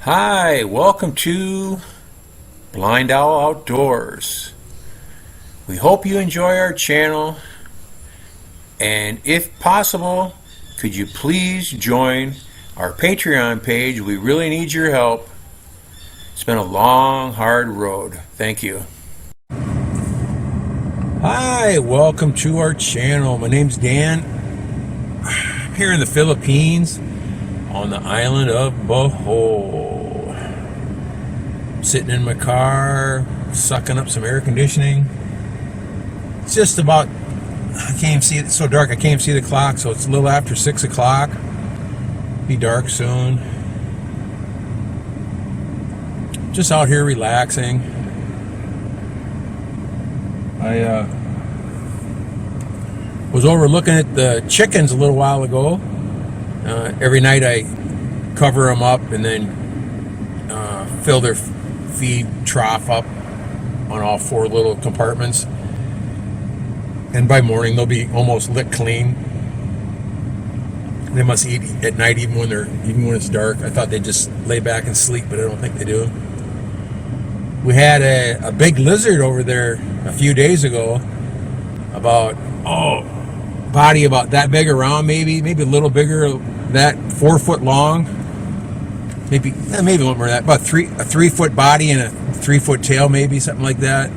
Hi, welcome to Blindowl Outdoors. We hope you enjoy our channel, and if possible, could you please join our Patreon page? We really need your help. It's been a long, hard road. Thank you. Hi, welcome to our channel. My name's Dan. I'm here in the Philippines on the Island of Bohol. Sitting in my car, sucking up some air conditioning. It's just about, I can't even see it, it's so dark I can't even see the clock, so it's a little after 6 o'clock. Be dark soon. Just out here relaxing. I was over looking at the chickens a little while ago. Every night I cover them up and then fill their feed trough up on all 4 little compartments. And by morning they'll be almost licked clean. They must eat at night even when it's dark. I thought they'd just lay back and sleep, but I don't think they do. We had a big lizard over there a few days ago, about body about that big around, maybe a little bigger, that 4 foot long, maybe a little more than that, about a 3 foot body and a 3 foot tail, maybe something like that.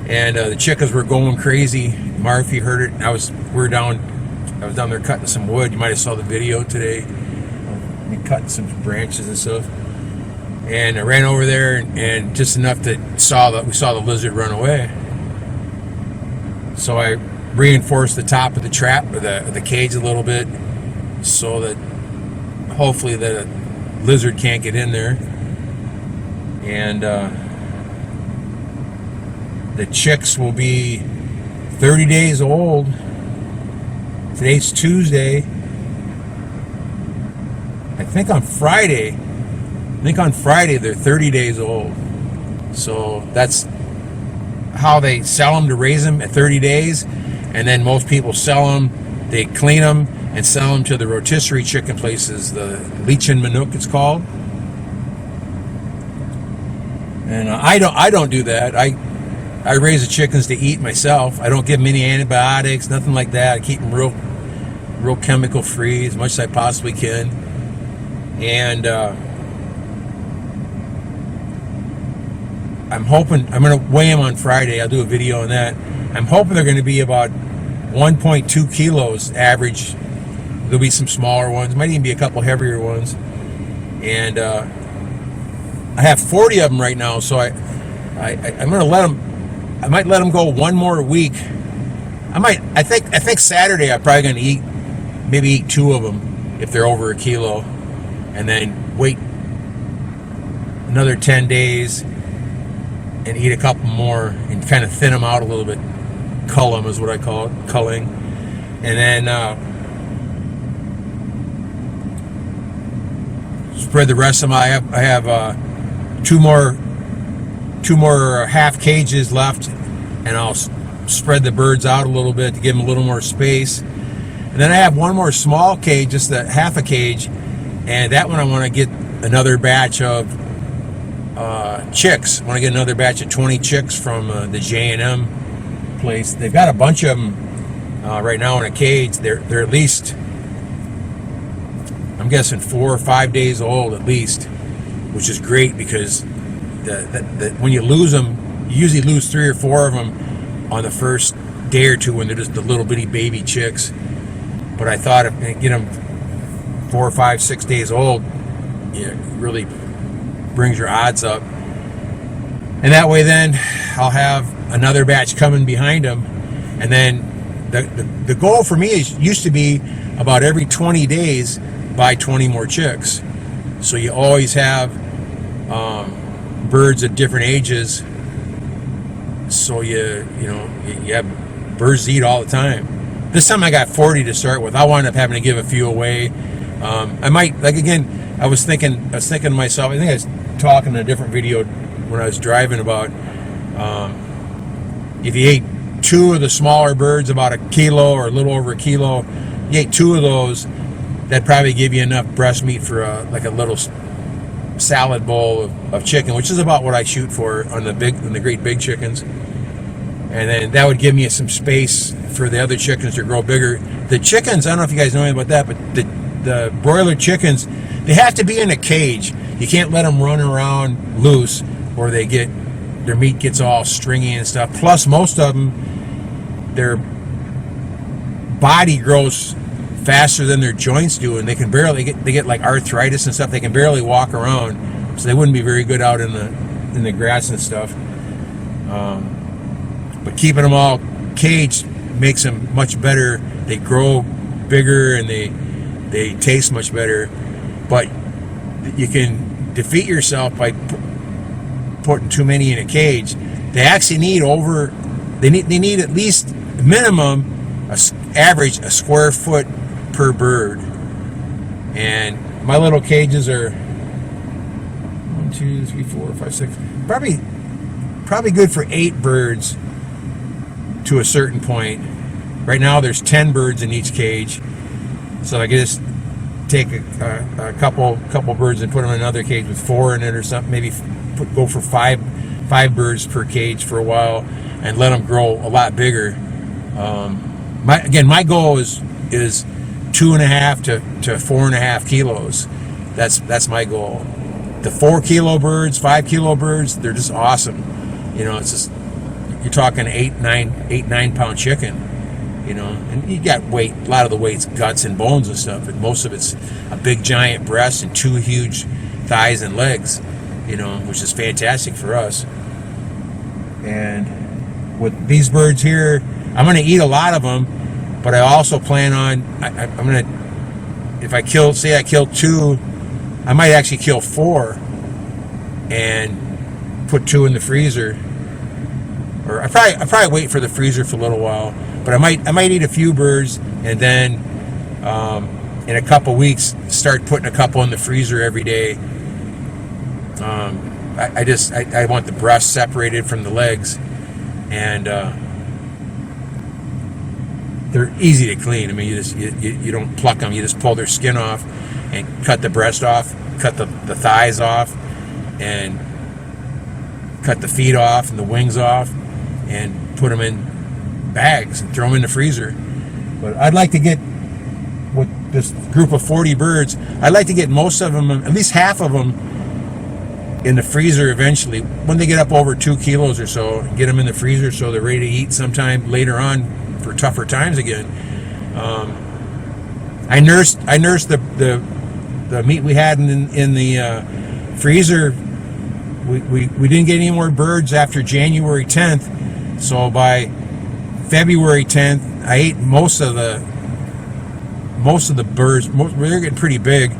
And the chickens were going crazy. Marv, you heard it. I was down there cutting some wood. You might have saw the video today. Cutting some branches and stuff. And I ran over there and just enough that we saw the lizard run away. So I reinforced the top of the trap or the cage a little bit so that hopefully the lizard can't get in there. And the chicks will be 30 days old. Today's Tuesday. I think on Friday they're 30 days old. So that's how they sell them, to raise them at 30 days. And then most people sell them, they clean them and sell them to the rotisserie chicken places, the Lichin Manok it's called. And I don't do that. I raise the chickens to eat myself. I don't give them any antibiotics, nothing like that. I keep them real chemical free as much as I possibly can. And I'm hoping, I'm going to weigh them on Friday. I'll do a video on that. I'm hoping they're going to be about 1.2 kilos average. There'll be some smaller ones, might even be a couple heavier ones. And I have 40 of them right now, so I'm going to let them. I might let them go one more week. I think Saturday I'm probably going to maybe eat 2 of them if they're over a kilo, and then wait another 10 days and eat a couple more and kind of thin them out a little bit. Cull them is what I call it, culling. And then spread the rest of them. I have 2 more half cages left, and I'll spread the birds out a little bit to give them a little more space. And then I have 1 more small cage, just a half a cage, and that one I want to get another batch of chicks. I want to get another batch of 20 chicks from the J&M place. They've got a bunch of them right now in a cage. They're at least, I'm guessing 4 or 5 days old at least, which is great because when you lose them, you usually lose 3 or 4 of them on the first day or 2 when they're just the little bitty baby chicks. But I thought if I get them 4 or 5, 6 days old, it really brings your odds up. And that way then I'll have another batch coming behind them. And then the goal for me used to be about every 20 days buy 20 more chicks. So you always have birds at different ages, so you have birds to eat all the time. This time I got 40 to start with. I wound up having to give a few away. I might, like, again, I was thinking to myself, I think I was talking in a different video when I was driving about if you ate 2 of the smaller birds, about a kilo or a little over a kilo, you ate 2 of those, that'd probably give you enough breast meat for like a little salad bowl of chicken, which is about what I shoot for on the great big chickens. And then that would give me some space for the other chickens to grow bigger. The chickens, I don't know if you guys know anything about that, but the broiler chickens, they have to be in a cage. You can't let them run around loose, or their meat gets all stringy and stuff. Plus, most of them, their body grows faster than their joints do, and they get like arthritis and stuff. They can barely walk around, so they wouldn't be very good out in the grass and stuff. But keeping them all caged makes them much better. They grow bigger and they taste much better. But you can defeat yourself by putting too many in a cage. They actually need they need at least minimum average a square foot per bird. And my little cages are 1, 2, 3, 4, 5, 6, probably good for 8 birds to a certain point. Right now there's 10 birds in each cage, so I can just take a couple birds and put them in another cage with 4 in it or something. Maybe go for five birds per cage for a while and let them grow a lot bigger. My goal is 2.5 to 4.5 kilos. That's my goal. The 4 kilo birds, 5 kilo birds, they're just awesome. It's just, you're talking 8-9 pound chicken, and you got weight. A lot of the weight's guts and bones and stuff, but most of it's a big giant breast and 2 huge thighs and legs, which is fantastic for us. And with these birds here, I'm going to eat a lot of them, but I also plan on, I'm going to, if I kill 2, I might actually kill 4 and put 2 in the freezer. Or I probably wait for the freezer for a little while, but I might eat a few birds, and then in a couple weeks start putting a couple in the freezer every day. I want the breast separated from the legs, and they're easy to clean. I mean, you don't pluck them; you just pull their skin off and cut the breast off, cut the thighs off, and cut the feet off and the wings off, and put them in bags and throw them in the freezer. But I'd like to get, with this group of 40 birds, I'd like to get most of them, at least half of them, in the freezer eventually. When they get up over 2 kilos or so, get them in the freezer so they're ready to eat sometime later on for tougher times again. I nursed the meat we had in the freezer. We didn't get any more birds after January 10th. So by February 10th, I ate most of the birds. They're getting pretty big,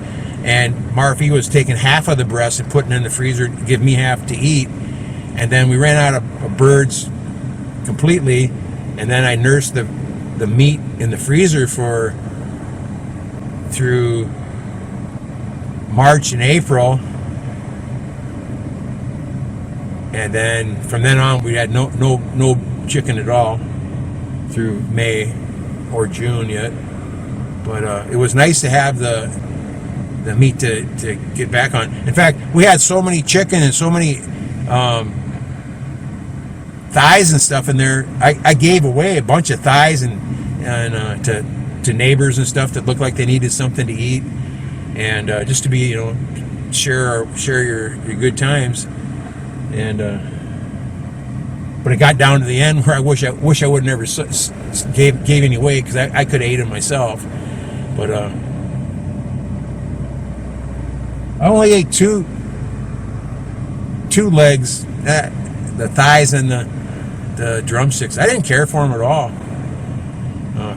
and Marfie was taking half of the breast and putting it in the freezer to give me half to eat. And then we ran out of birds completely, and then I nursed the meat in the freezer through March and April. And then from then on, we had no chicken at all through May or June yet. But it was nice to have the meat to get back on. In fact, we had so many chicken and so many thighs and stuff in there. I gave away a bunch of thighs and to neighbors and stuff that looked like they needed something to eat, and just to be share your good times. And but it got down to the end where I wish I would have never gave any away, because I could have ate them myself. But I only ate two legs, the thighs and the drumsticks. I didn't care for them at all.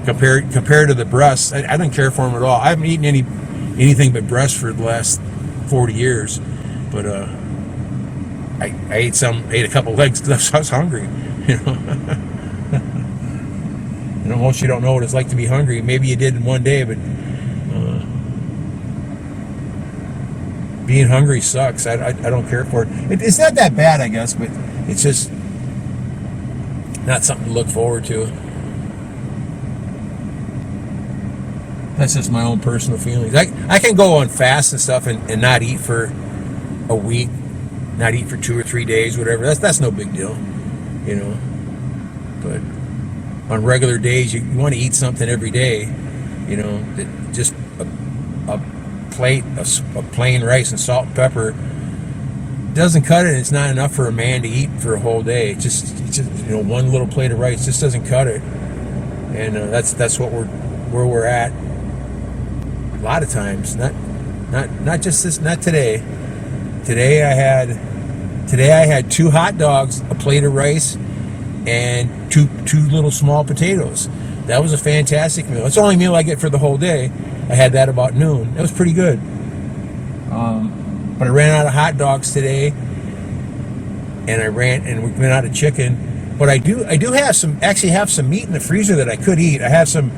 Compared to the breasts, I didn't care for them at all. I haven't eaten anything but breast for the last 40 years. But I ate a couple legs because I was hungry. Most you don't know what it's like to be hungry. Maybe you did in one day, but being hungry sucks. I don't care for it. It's not that bad, I guess, but it's just not something to look forward to. That's just my own personal feelings. I can go on fast and stuff and not eat for a week, not eat for 2 or 3 days, whatever. That's no big deal, you know. But on regular days, you want to eat something every day, you know. Just a plate of plain rice and salt and pepper doesn't cut it. It's not enough for a man to eat for a whole day. It's just you know, one little plate of rice just doesn't cut it. And that's what where we're at. A lot of times, not just this, not today. Today I had 2 hot dogs, a plate of rice, and two little small potatoes. That was a fantastic meal. It's the only meal I get for the whole day. I had that about noon. It was pretty good. But I ran out of hot dogs today, and we ran out of chicken. But I do have some meat in the freezer that I could eat. I have some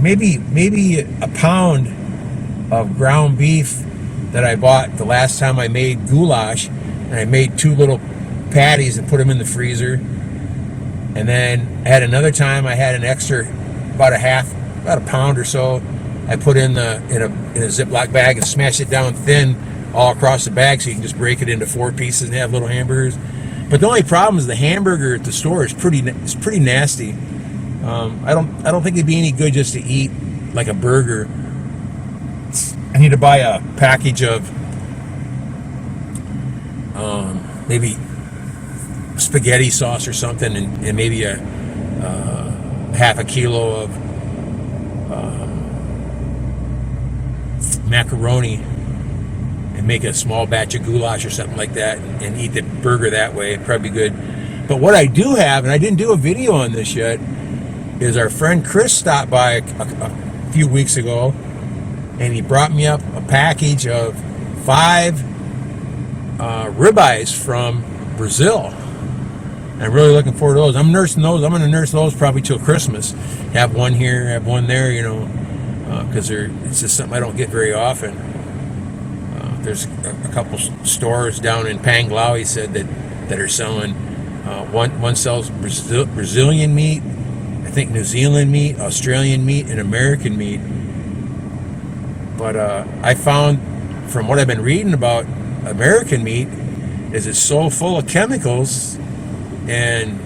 maybe a pound of ground beef that I bought the last time I made goulash, and I made 2 little patties and put them in the freezer. And then I had another time I had an extra about a pound or so. I put in a Ziploc bag and smashed it down thin all across the bag so you can just break it into 4 pieces and have little hamburgers. But the only problem is the hamburger at the store is pretty nasty. I don't think it'd be any good just to eat like a burger. I need to buy a package of maybe spaghetti sauce or something, and maybe a half a kilo of macaroni, and make a small batch of goulash or something like that, and eat the burger that way. It'd probably be good. But what I do have, and I didn't do a video on this yet, is our friend Chris stopped by a few weeks ago, and he brought me up a package of 5 ribeyes from Brazil. And I'm really looking forward to those. I'm nursing those. I'm going to nurse those probably till Christmas. Have one here, have one there, you know, because it's just something I don't get very often. There's a couple stores down in Panglao, he said, that are selling. One sells Brazilian meat, I think New Zealand meat, Australian meat, and American meat. But I found, from what I've been reading about American meat, is it's so full of chemicals and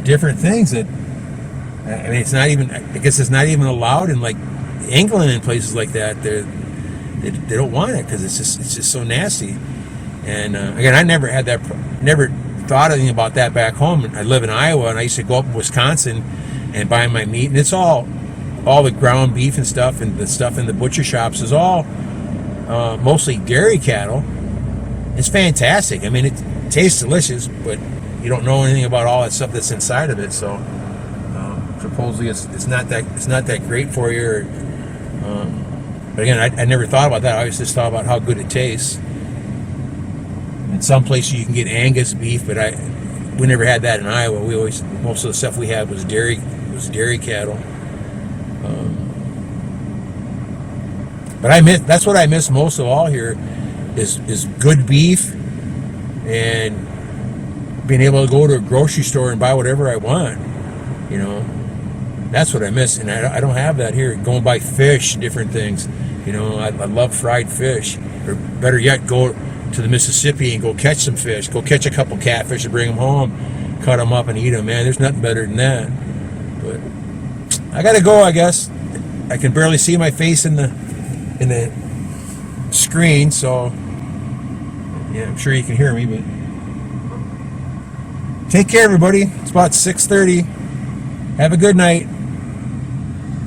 different things that, I mean, it's not even, I guess it's not even allowed in like England and places like that. They don't want it because it's just so nasty. And again, I never thought anything about that back home. I live in Iowa, and I used to go up in Wisconsin and buy my meat, and it's all the ground beef and stuff, and the stuff in the butcher shops is all mostly dairy cattle. It's fantastic. I mean, it tastes delicious, but you don't know anything about all that stuff that's inside of it. So supposedly it's not that great for you. But again, I never thought about that. I always just thought about how good it tastes. In some places you can get Angus beef, but we never had that in Iowa. Most of the stuff we had was dairy cattle. But that's what I miss most of all here is good beef and being able to go to a grocery store and buy whatever I want. You know, that's what I miss, and I don't have that here. Go and buy fish, different things. You know, I love fried fish, or better yet, go to the Mississippi and go catch some fish. Go catch a couple catfish and bring them home, cut them up and eat them. Man, there's nothing better than that. But I gotta go, I guess. I can barely see my face in the screen, so yeah, I'm sure you can hear me. But take care, everybody. It's about 6:30. Have a good night.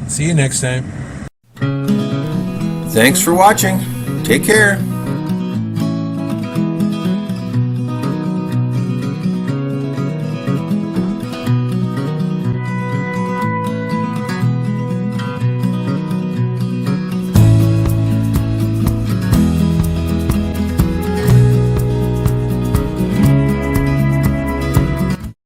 See you next time. Thanks for watching. Take care.